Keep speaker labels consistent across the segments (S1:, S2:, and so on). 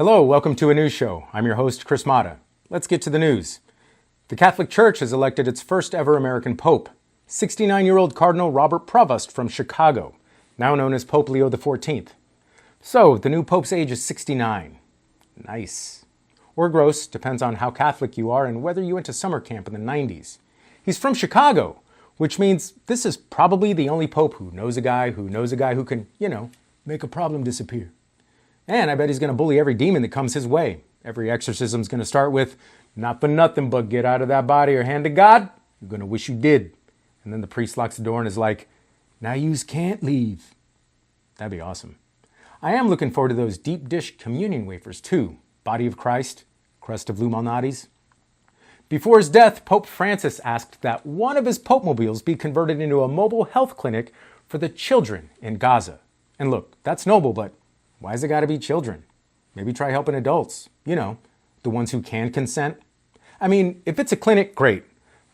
S1: Hello, welcome to a news show. I'm your host, Chris Mata. Let's get to the news. The Catholic Church has elected its first ever American Pope, 69-year-old Cardinal Robert Provost from Chicago, now known as Pope Leo XIV. So, the new Pope's age is 69. Nice. Or gross, depends on how Catholic you are and whether you went to summer camp in the 90s. He's from Chicago, which means this is probably the only Pope who knows a guy who can, make a problem disappear. And I bet he's going to bully every demon that comes his way. Every exorcism's going to start with, not for nothing, but get out of that body or hand to God. You're going to wish you did. And then the priest locks the door and is like, now yous can't leave. That'd be awesome. I am looking forward to those deep dish communion wafers too. Body of Christ, crust of Lumalnati's. Before his death, Pope Francis asked that one of his popemobiles be converted into a mobile health clinic for the children in Gaza. And look, that's noble, but why's it got to be children? Maybe try helping adults. The ones who can consent. I mean, if it's a clinic, great.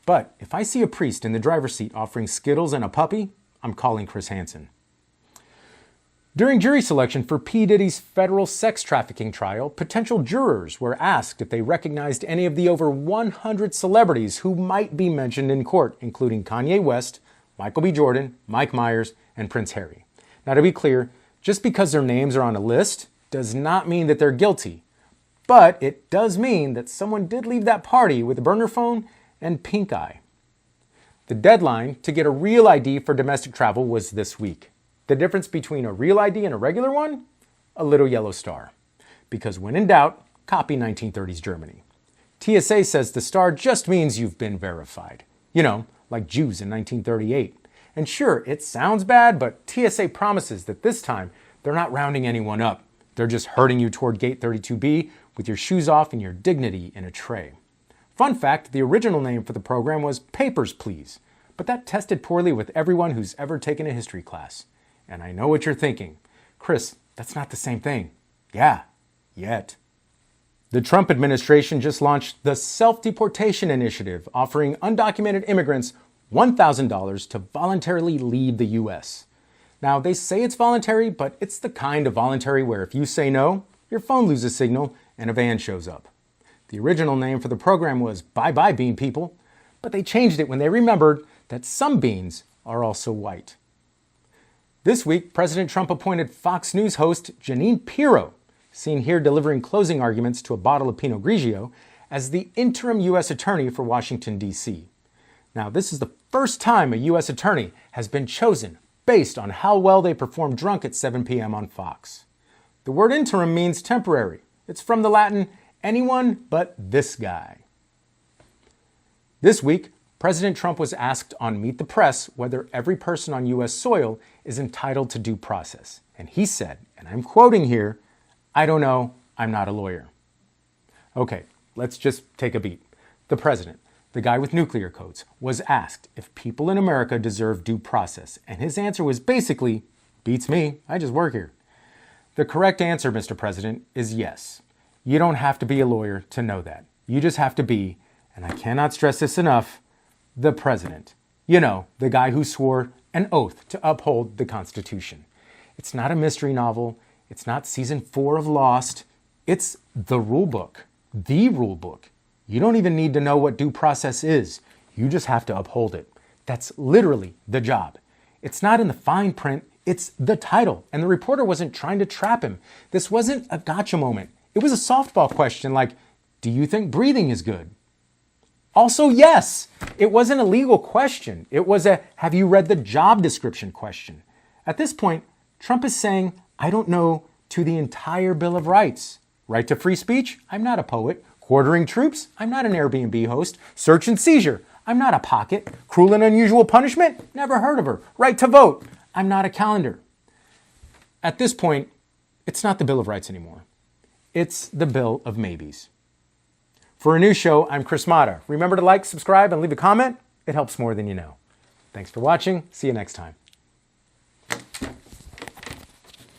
S1: But if I see a priest in the driver's seat offering Skittles and a puppy, I'm calling Chris Hansen. During jury selection for P. Diddy's federal sex trafficking trial, potential jurors were asked if they recognized any of the over 100 celebrities who might be mentioned in court, including Kanye West, Michael B. Jordan, Mike Myers, and Prince Harry. Now, to be clear, just because their names are on a list does not mean that they're guilty. But it does mean that someone did leave that party with a burner phone and pink eye. The deadline to get a real ID for domestic travel was this week. The difference between a real ID and a regular one? A little yellow star. Because when in doubt, copy 1930s Germany. TSA says the star just means you've been verified. Like Jews in 1938. And sure, it sounds bad, but TSA promises that this time they're not rounding anyone up. They're just herding you toward gate 32B with your shoes off and your dignity in a tray. Fun fact, the original name for the program was Papers, Please, but that tested poorly with everyone who's ever taken a history class. And I know what you're thinking. Chris, that's not the same thing. Yeah, yet. The Trump administration just launched the self-deportation initiative, offering undocumented immigrants $1,000 to voluntarily leave the U.S. Now, they say it's voluntary, but it's the kind of voluntary where if you say no, your phone loses signal and a van shows up. The original name for the program was Bye Bye Bean People, but they changed it when they remembered that some beans are also white. This week, President Trump appointed Fox News host Jeanine Pirro, seen here delivering closing arguments to a bottle of Pinot Grigio, as the interim U.S. attorney for Washington, D.C. Now, this is the first time a U.S. attorney has been chosen based on how well they performed drunk at 7 p.m. on Fox. The word interim means temporary. It's from the Latin, anyone but this guy. This week, President Trump was asked on Meet the Press whether every person on U.S. soil is entitled to due process. And he said, and I'm quoting here, "I don't know, I'm not a lawyer." Okay, let's just take a beat. The president, the guy with nuclear codes, was asked if people in America deserve due process. And his answer was basically, beats me, I just work here. The correct answer, Mr. President, is yes. You don't have to be a lawyer to know that. You just have to be, and I cannot stress this enough, the president. The guy who swore an oath to uphold the Constitution. It's not a mystery novel. It's not season 4 of Lost. It's the rule book. The rule book. You don't even need to know what due process is. You just have to uphold it. That's literally the job. It's not in the fine print. It's the title. And the reporter wasn't trying to trap him. This wasn't a gotcha moment. It was a softball question like, do you think breathing is good? Also, yes, it wasn't a legal question. It was a, have you read the job description question. At this point, Trump is saying, I don't know, to the entire Bill of Rights. Right to free speech? I'm not a poet. Quartering troops? I'm not an Airbnb host. Search and seizure? I'm not a pocket. Cruel and unusual punishment? Never heard of her. Right to vote? I'm not a calendar. At this point, it's not the Bill of Rights anymore. It's the Bill of Maybes. For a new show, I'm Chris Mata. Remember to like, subscribe, and leave a comment. It helps more than you know. Thanks for watching. See you next time.